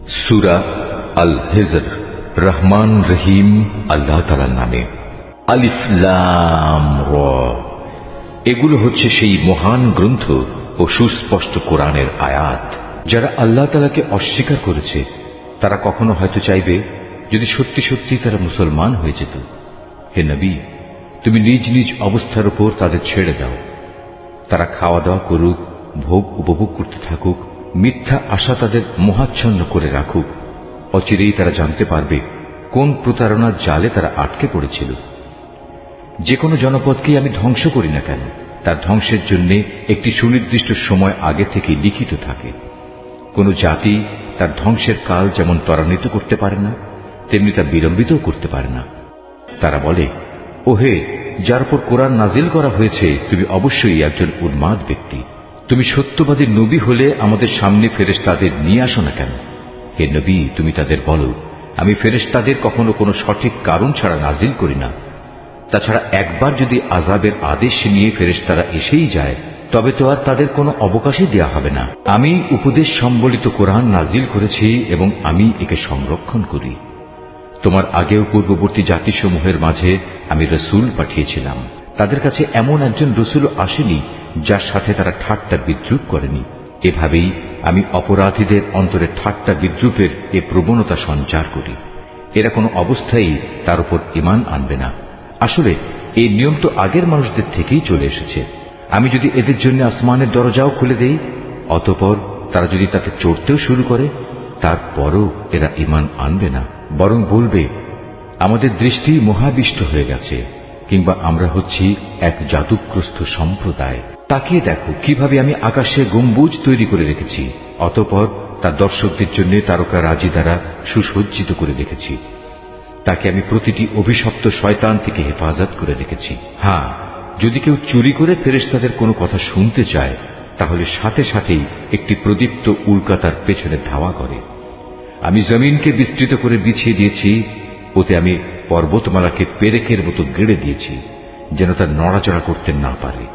সূরা আল হিজর। রহমান রহিম আল্লাহ তাআলার নামে। আলিফ লাম র। এগুলো হচ্ছে সেই মহান গ্রন্থ ও সুস্পষ্ট কোরআনের আয়াত। যারা আল্লাহ তাআলাকে অস্বীকার করেছে তারা কখনো হয়তো চাইবে যদি সত্যি সত্যি তারা মুসলমান হয়ে যেত। হে নবী, তুমি নিজ নিজ অবস্থার উপর তাদের ছেড়ে দাও। তারা খাওয়া দাওয়া করুক, ভোগ উপভোগ করতে থাকুক, মিথ্যা আশা তাদের মোহাচ্ছন্ন করে রাখুক। অচিরেই তারা জানতে পারবে কোন প্রতারণার জালে তারা আটকে পড়েছিল। যে কোনো জনপদকেই আমি ধ্বংস করি না কেন, তার ধ্বংসের জন্য একটি সুনির্দিষ্ট সময় আগে থেকে লিখিত থাকে। কোন জাতি তার ধ্বংসের কাল যেমন ত্বরান্বিত করতে পারে না, তেমনি তা বিলম্বিতও করতে পারে না। তারা বলে, ওহে, যার উপর কোরআন নাজিল করা হয়েছে তুমি অবশ্যই একজন উন্মাদ ব্যক্তি। তুমি সত্যবাদী নবী হলে আমাদের সামনে ফেরেশতাদের নিয়ে আসো না কেন? হে নবী, তুমি তাদের বলো, আমি ফেরেশতাদের কখনো কোনো সঠিক কারণ ছাড়া নাজিল করি না। তাছাড়া একবার যদি আযাবের আদেশ নিয়ে ফেরেশতারা এসেই যায় তবে তো আর তাদের কোনো অবকাশই দেয়া হবে না। আমি উপদেশ সম্বলিত কোরআন নাজিল করেছি এবং আমি একে সংরক্ষণ করি। তোমার আগেও পূর্ববর্তী জাতিসমূহের মাঝে আমি রসুল পাঠিয়েছিলাম। তাদের কাছে এমন একজন রসুল আসেনি যার সাথে তারা ঠাট্টা বিদ্রুপ করেনি। এভাবেই আমি অপরাধীদের অন্তরে ঠাট্টা বিদ্রুপের এ প্রবণতা সঞ্চার করি। এরা কোনো অবস্থায় তার উপর ঈমান আনবে না। আসলে এই নিয়ম তো আগের মানুষদের থেকেই চলে এসেছে। আমি যদি এদের জন্য আসমানের দরজাও খুলে দেই, অতঃপর তারা যদি তাতে চড়তেও শুরু করে, তারপরও এরা ঈমান আনবে না। বরং বলবে, আমাদের দৃষ্টি মোহাবিষ্ট হয়ে গেছে, কিংবা আমরা হচ্ছি এক জাদুগ্রস্ত সম্প্রদায়। তাকিয়ে দেখো কিভাবে আমি আকাশে গম্বুজ তৈরি করে রেখেছি, অতঃপর তার দর্শকদের জন্য তারকা রাজি দ্বারা সুসজ্জিত করে রেখেছি। তাকে আমি প্রতিটি অভিশপ্ত শয়তান থেকে হেফাজত করে রেখেছি। হ্যাঁ, যদি কেউ চুরি করে ফেরেশতাদের কোনো কথা শুনতে চায়, তাহলে সাথে সাথেই একটি প্রদীপ্ত উল্কা তার পেছনে ধাওয়া করে। আমি জমিনকে বিস্তৃত করে বিছিয়ে দিয়েছি, ওতে আমি পর্বতমালাকে পেরেকের মতো গেড়ে দিয়েছি যেন তা নড়াচড়া করতে না পারে,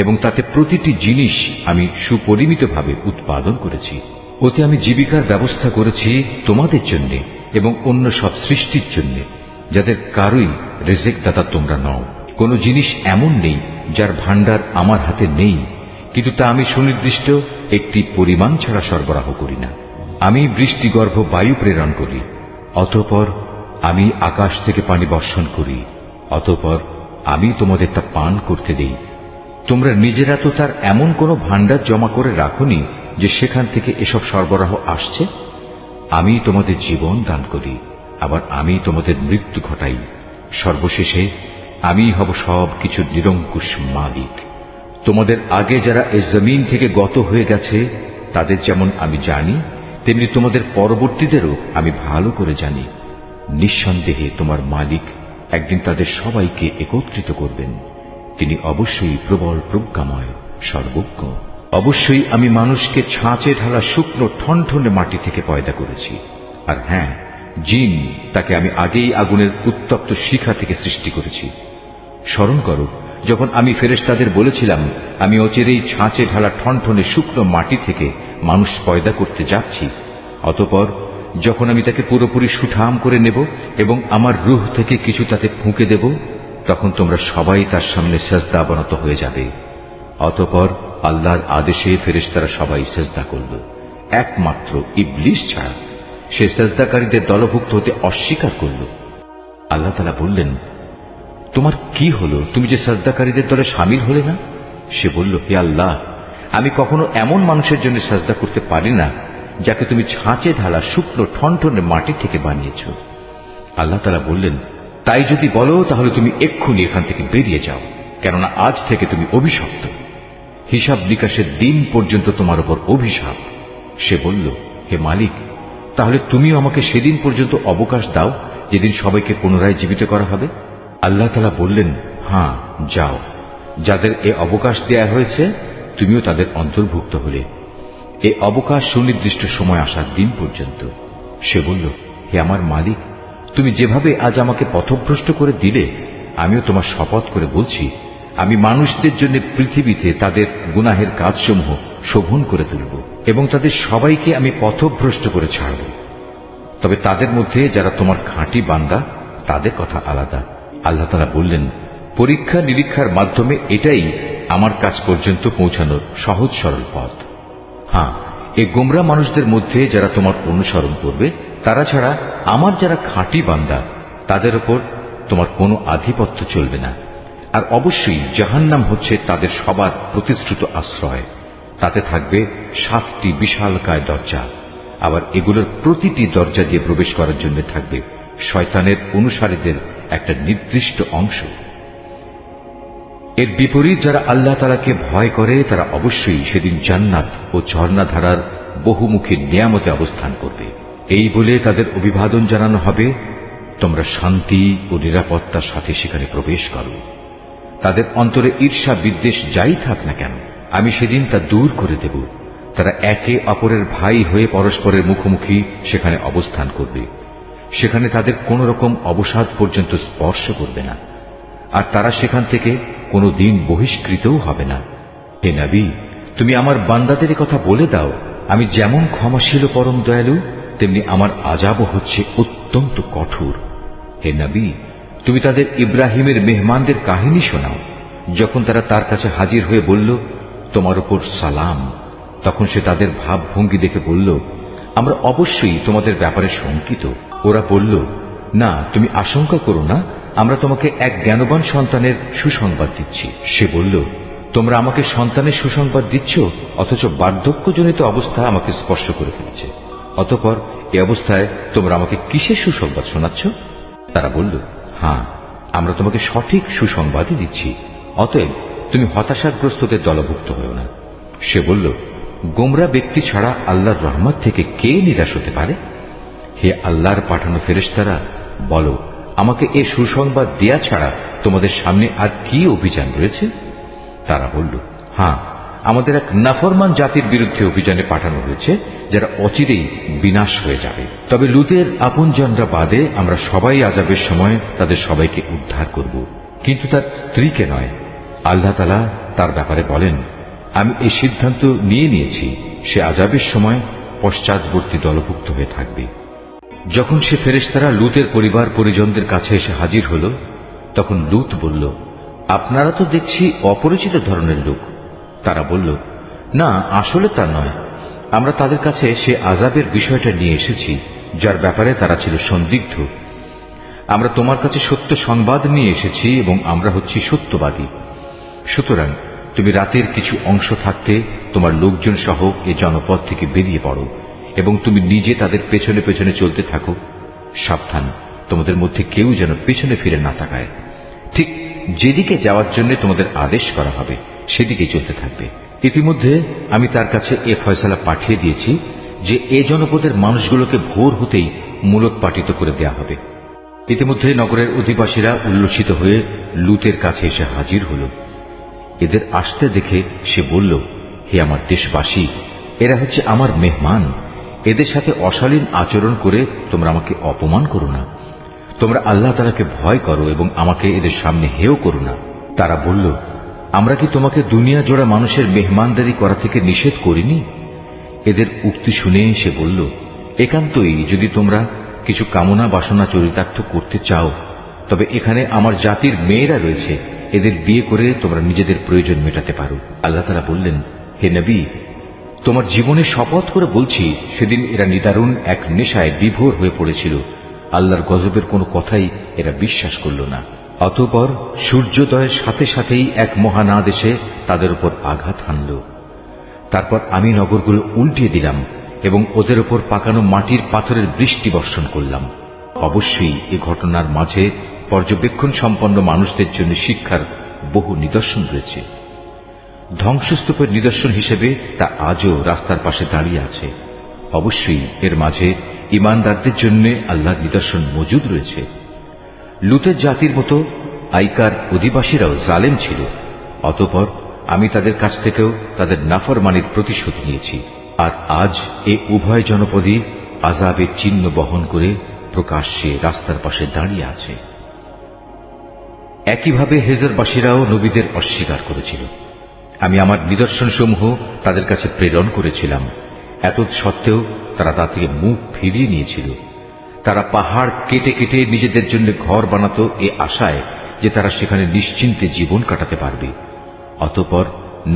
এবং তাতে প্রতিটি জিনিস আমি সুপরিমিতভাবে উৎপাদন করেছি। ওতে আমি জীবিকার ব্যবস্থা করেছি তোমাদের জন্য এবং অন্য সব সৃষ্টির জন্য, যাদের কারোই রিজিক দাতা তোমরা নও। কোন জিনিস এমন নেই যার ভান্ডার আমার হাতে নেই, কিন্তু তা আমি সুনির্দিষ্ট একটি পরিমাণ ছাড়া সরবরাহ করি না। আমি বৃষ্টিগর্ভ বায়ু প্রেরণ করি, অতঃপর আমি আকাশ থেকে পানি বর্ষণ করি, অতঃপর আমি তোমাদের তা পান করতে দেই। তোমরা নিজেরা তো তার এমন কোন ভান্ডার জমা করে রাখোনি যে সেখান থেকে এসব সরবরাহ আসছে। আমি তোমাদের জীবন দান করি, আবার আমি তোমাদের মৃত্যু ঘটাই। সর্বশেষে আমি হব সব কিছুর নিরঙ্কুশ মালিক। তোমাদের আগে যারা এই জমিন থেকে গত হয়ে গেছে তাদের যেমন আমি জানি, তেমনি তোমাদের পরবর্তীদেরও আমি ভালো করে জানি। নিঃসন্দেহে তোমার মালিক একদিন তাদের সবাইকে একত্রিত করবেন। তিনি অবশ্যই প্রবল প্রজ্ঞাময়, সর্বজ্ঞ। অবশ্যই আমি মানুষকে ছাঁচে ঢালা শুকনো ঠনঠনে মাটি থেকে পয়দা করেছি। আর হ্যাঁ, জিন তাকে আমি আগেই আগুনের উত্তপ্ত শিখা থেকে সৃষ্টি করেছি। স্মরণ করো, যখন আমি ফেরেশতাদের বলেছিলাম আমি অচিরেই ছাঁচে ঢালা ঠনঠনে শুকনো মাটি থেকে মানুষ পয়দা করতে যাচ্ছি, অতঃপর যখন আমি তাকে পুরোপুরি সুঠাম করে নেব এবং আমার রূহ থেকে কিছু তাতে ফুঁকে দেব, তখন তোমরা সবাই তার সামনে সেজদা অবনত হয়ে যাবে। অতঃপর আল্লাহর আদেশে ফেরেশতারা সবাই সেজদা করল, একমাত্র ইবলিস ছাড়া। সে সেজদাকারীদের দলভুক্ত হতে অস্বীকার করল। আল্লাহ তাআলা বললেন, তোমার কি হলো, তুমি যে সেজদাকারীদের দলে শামিল হলে না? সে বলল, হে আল্লাহ, আমি কখনো এমন মানুষের জন্য সেজদা করতে পারি না যাকে তুমি ছাঁচে ঢালা শুকনো ঠনঠনে মাটি থেকে বানিয়েছ। আল্লাহ তাআলা বললেন, তাই যদি বলো তাহলে তুমি এক্ষুনি এখান থেকে বেরিয়ে যাও, কেননা আজ থেকে তুমি অভিশপ্ত। হিসাব নিকাশের দিন পর্যন্ত তোমার উপর অভিশাপ। সে বলল, হে মালিক, তাহলে তুমিও আমাকে সেদিন পর্যন্ত অবকাশ দাও যেদিন সবাইকে পুনরায় জীবিত করা হবে। আল্লাহ তাআলা বললেন, হ্যাঁ, যাও। যাদের এ অবকাশ দেয়া হয়েছে তুমিও তাদের অন্তর্ভুক্ত হলে। এ অবকাশ সুনির্দিষ্ট সময় আসার দিন পর্যন্ত। সে বলল, হে আমার মালিক, তুমি যেভাবে আজ আমাকে পথভ্রষ্ট করে দিলে, আমিও তোমার শপথ করে বলছি, আমি মানুষদের জন্য পৃথিবীতে তাদের গুনাহের কাজসমূহ শোভন করে তুলব এবং তাদের সবাইকে আমি পথভ্রষ্ট করে ছাড়ব। তবে তাদের মধ্যে যারা তোমার খাঁটি বান্দা তাদের কথা আলাদা। আল্লাহ তাআলা বললেন, পরীক্ষা নিরীক্ষার মাধ্যমে এটাই আমার কাছ পর্যন্ত পৌঁছানোর সহজ সরল পথ। হ্যাঁ, এই গোমরা মানুষদের মধ্যে যারা তোমার অনুসরণ করবে তারা ছাড়া আমার যারা খাঁটি বান্দা তাদের উপর তোমার কোনো আধিপত্য চলবে না। আর অবশ্যই জাহান্নাম হচ্ছে তাদের সবার প্রতিশ্রুত আশ্রয়। তাতে থাকবে 7টি বিশালকায় দরজা। আবার এগুলোর প্রতিটি দরজা দিয়ে প্রবেশ করার জন্য থাকবে শয়তানের অনুসারীদের একটা নির্দিষ্ট অংশ। এর বিপরীত যারা আল্লাহ তাআলাকে ভয় করে তারা অবশ্যই সেদিন জান্নাত ও ঝর্ণাধারার বহুমুখী নিয়ামতে অবস্থান করবে। এই বলে তাদের অভিবাদন জানানো হবে, তোমরা শান্তি ও নিরাপত্তার সাথে সেখানে প্রবেশ করো। তাদের অন্তরে ঈর্ষা বিদ্বেষ যাই থাক না কেন, আমি সেদিন তা দূর করে দেব। তারা একে অপরের ভাই হয়ে পরস্পরের মুখোমুখি সেখানে অবস্থান করবে। সেখানে তাদের কোন রকম অবসাদ পর্যন্ত স্পর্শ করবে না, আর তারা সেখান থেকে কোনো দিন বহিষ্কৃতও হবে না। হে নবী, তুমি আমার বান্দাদের কথা বলে দাও, আমি যেমন ক্ষমাশীল ও পরম দয়ালু, তেমনি আমার আযাবও হচ্ছে অত্যন্ত কঠোর। হে নবী, তুমি তাদের ইব্রাহিমের মেহমানদের কাহিনী শোনাও। যখন তারা তার কাছে হাজির হয়ে বলল, তোমার উপর সালাম, তখন সে তাদের ভাবভঙ্গি দেখে বলল, আমরা অবশ্যই তোমাদের ব্যাপারে শঙ্কিত। ওরা বলল, না, তুমি আশঙ্কা করো না, আমরা তোমাকে এক জ্ঞানবান সন্তানের সুসংবাদ দিচ্ছি। সে বলল, তোমরা আমাকে সন্তানের সুসংবাদ দিচ্ছ, অথচ বার্ধক্যজনিত অবস্থা আমাকে স্পর্শ করে ফেলেছে। অতঃপর এই অবস্থায় তোমরা আমাকে কিসের সুসংবাদ শোনাচ্ছ? তারা বলল, হ্যাঁ, আমরা তোমাকে সঠিক সুসংবাদই দিচ্ছি, অতএব তুমি হতাশাগ্রস্তদের দলভুক্ত হও না। সে বলল, গোমরা ব্যক্তি ছাড়া আল্লাহর রহমত থেকে কে নিরাশ হতে পারে? হে আল্লাহর পাঠানো ফেরেশতারা, বলো, আমাকে এ সুসংবাদ দেয়া ছাড়া তোমাদের সামনে আর কি অভিযান রয়েছে? তারা বলল, হ্যাঁ, আমাদের এক নাফরমান জাতির বিরুদ্ধে অভিযানে পাঠানো হয়েছে, যারা অচিরেই বিনাশ হয়ে যাবে। তবে লুতের আপনজনরা বাদে আমরা সবাই আযাবের সময় তাদের সবাইকে উদ্ধার করব, কিন্তু তার স্ত্রীকে নয়। আল্লাহ তাআলা তার ব্যাপারে বলেন, আমি এই সিদ্ধান্ত নিয়েছি, সে আযাবের সময় পশ্চাৎবর্তী দলভুক্ত হয়ে থাকবে। যখন সে ফেরেশতারা লুতের পরিবার পরিজনদের কাছে এসে হাজির হল, তখন লুত বলল, আপনারা তো দেখছি অপরিচিত ধরনের লোক। তারা বলল, না, আসলে তা নয়, আমরা তাদের কাছে সে আযাবের বিষয়টা নিয়ে এসেছি যার ব্যাপারে তারা ছিল সন্দিগ্ধ। আমরা তোমার কাছে সত্য সংবাদ নিয়ে এসেছি এবং আমরা হচ্ছি সত্যবাদী। সুতরাং তুমি রাতের কিছু অংশ থাকতে তোমার লোকজন সহ এ জনপদ থেকে বেরিয়ে পড়ো এবং তুমি নিজে তাদের পেছনে পেছনে চলতে থাকো। সাবধান, তোমাদের মধ্যে কেউ যেন পেছনে ফিরে না তাকায়। ঠিক যেদিকে যাওয়ার জন্য তোমাদের আদেশ করা হবে সেদিকে চলতে থাকবে। ইতিমধ্যে আমি তার কাছে এ ফয়সালা পাঠিয়ে দিয়েছি যে এ জনপদের মানুষগুলোকে ভোর হতেই মূলোৎপাটিত করে দেয়া হবে। ইতিমধ্যে নগরের অধিবাসীরা উল্লসিত হয়ে লুতের কাছে এসে হাজির হল। এদের আসতে দেখে সে বলল, হে আমার দেশবাসী, এরা হচ্ছে আমার মেহমান। এদের সাথে অশালীন আচরণ করে তোমরা আমাকে অপমান করো না। তোমরা আল্লাহ তাআলাকে ভয় করো এবং আমাকে এদের সামনে হেয় করো না। তারা বলল, আমরা কি তোমাকে দুনিয়া জোড়া মানুষের মেহমানদারি করা থেকে নিষেধ করিনি? এদের উক্তি শুনে সে বলল, একান্তই যদি তোমরা কিছু কামনা বাসনা চরিতার্থ করতে চাও, তবে এখানে আমার জাতির মেয়েরা রয়েছে, এদের বিয়ে করে তোমরা নিজেদের প্রয়োজন মেটাতে পারো। আল্লাহ তাআলা বললেন, হে নবী, তোমার জীবনে শপথ করে বলছি, সেদিন এরা নিদারুণ এক নেশায় বিভোর হয়ে পড়েছিল। আল্লাহর গজবের কোনো কথাই এরা বিশ্বাস করল না। অতঃপর সূর্যোদয়ের সাথে সাথেই এক মহানাদ এসে তাদের উপর আঘাত হানল। তারপর আমি নগরগুলো উল্টিয়ে দিলাম এবং ওদের উপর পাকানো মাটির পাথরের বৃষ্টি বর্ষণ করলাম। অবশ্যই এ ঘটনার মাঝে পর্যবেক্ষণ সম্পন্ন মানুষদের জন্য শিক্ষার বহু নিদর্শন রয়েছে। ধ্বংসস্তূপের নিদর্শন হিসেবে তা আজও রাস্তার পাশে দাঁড়িয়ে আছে। অবশ্যই এর মাঝে ঈমানদারদের জন্য আল্লাহর নিদর্শন মজুদ রয়েছে। লুতের জাতির মতো আইকার অধিবাসীরাও জালেম ছিল। অতঃপর আমি তাদের কাছ থেকেও তাদের নাফরমানির প্রতিশোধ নিয়েছি। আর আজ এ উভয় জনপদই আযাবের চিহ্ন বহন করে প্রকাশ্যে রাস্তার পাশে দাঁড়িয়ে আছে। একইভাবে হেজরবাসীরাও নবীদের অস্বীকার করেছিল। আমি আমার নিদর্শনসমূহ তাদের কাছে প্রেরণ করেছিলাম, এত সত্ত্বেও তারা তা থেকে মুখ ফিরিয়ে নিয়েছিল। তারা পাহাড় কেটে কেটে নিজেদের জন্য ঘর বানাতো এ আশায় যে তারা সেখানে নিশ্চিন্তে জীবন কাটাতে পারবে। অতঃপর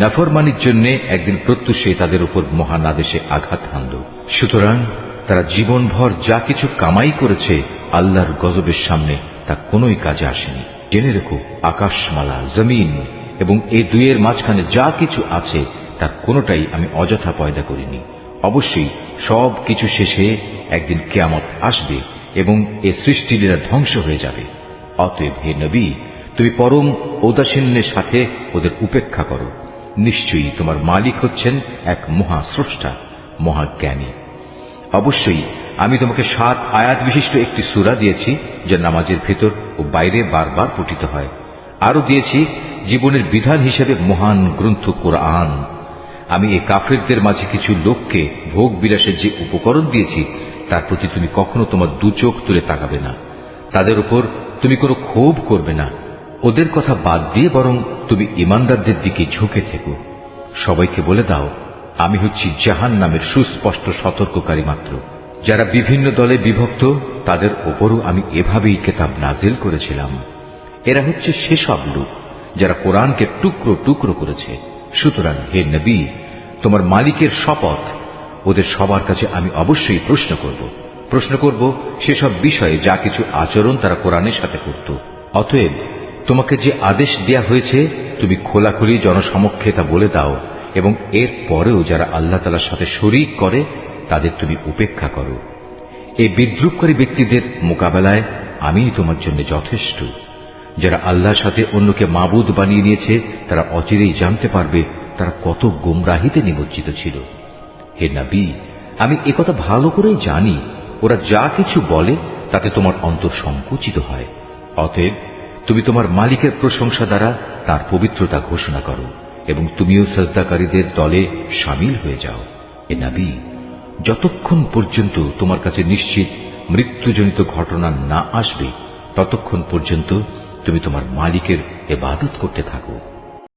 নাফরমানির জন্য একদিন প্রত্যুষে তাদের উপর মহান আদেশে আঘাত হানল। সুতরাং তারা জীবনভর যা কিছু কামাই করেছে আল্লাহর গজবের সামনে তা কোনোই কাজে আসেনি। জেনে রেখো, আকাশমালা, জমিন এবং এই দুইয়ের মাঝখানে যা কিছু আছে তার কোনোটাই আমি অযথা পয়দা করিনি। অবশ্যই সব কিছু শেষে একদিন কিয়ামত আসবে এবং এ সৃষ্টিলীলা ধ্বংস হয়ে যাবে। অতএব হে নবী, তুমি পরম ঔদাসীন্যের সাথে ওদের উপেক্ষা করো। নিশ্চয়ই তোমার মালিক হচ্ছেন এক মহাস্রষ্টা, মহাজ্ঞানী। অবশ্যই আমি তোমাকে 7 আয়াত বিশিষ্ট একটি সূরা দিয়েছি যা নামাজের ভেতর ও বাইরে বারবার পঠিত হয়। আরো দিয়েছি জীবনের বিধান হিসেবে মহান গ্রন্থ কোরআন। আমি এই কাফেরদের মাঝে কিছু লোককে ভোগ বিলাসের যে উপকরণ দিয়েছি তার প্রতি তুমি কখনো তোমার দু চোখ তুলে তাকাবে না। তাদের উপর তুমি কোনো ক্ষোভ করবে না। ওদের কথা বাদ দিয়ে বরং তুমি ইমানদারদের দিকে ঝুঁকে থেকো। সবাইকে বলে দাও, আমি হচ্ছি জাহান্নামের সুস্পষ্ট সতর্ককারী মাত্র। যারা বিভিন্ন দলে বিভক্ত তাদের ওপরও আমি এভাবেই কিতাব নাজিল করেছিলাম। এরা হচ্ছে সেসব লোক যারা কোরআনকে টুকরো টুকরো করেছে। সুতরাং হে নবী, তোমার মালিকের শপথ, ওদের সবার কাছে আমি অবশ্যই প্রশ্ন করব সেসব বিষয়ে যা কিছু আচরণ তারা কোরআনের সাথে করত। অতএব তোমাকে যে আদেশ দেয়া হয়েছে তুমি খোলাখুলি জনসমক্ষে তা বলে দাও, এবং এর পরেও যারা আল্লাহ তাআলার সাথে শরীক করে তাদের তুমি উপেক্ষা করো। এই বিদ্রুপকারী ব্যক্তিদের মোকাবেলায় আমি তোমার জন্য যথেষ্ট। যারা আল্লাহর সাথে অন্যকে মাবুদ বানিয়ে নিয়েছে তারা অচিরেই জানতে পারবে তারা কত গুমরাহিতে নিমজ্জিত ছিল। হে নবী, আমি একথা ভালো করেই জানি ওরা যা কিছু বলে তাতে তোমার অন্তর সংকুচিত হয়। অতএব তুমি তোমার মালিকের প্রশংসা দ্বারা তার পবিত্রতা ঘোষণা করো এবং তুমিও সাজদাকারীদের দলে শামিল হয়ে যাও। হে নবী, যতক্ষণ পর্যন্ত তোমার কাছে নিশ্চিত মৃত্যুজনিত ঘটনা না আসবে ততক্ষণ পর্যন্ত তুমি তোমার মালিকের ইবাদত করতে থাকো।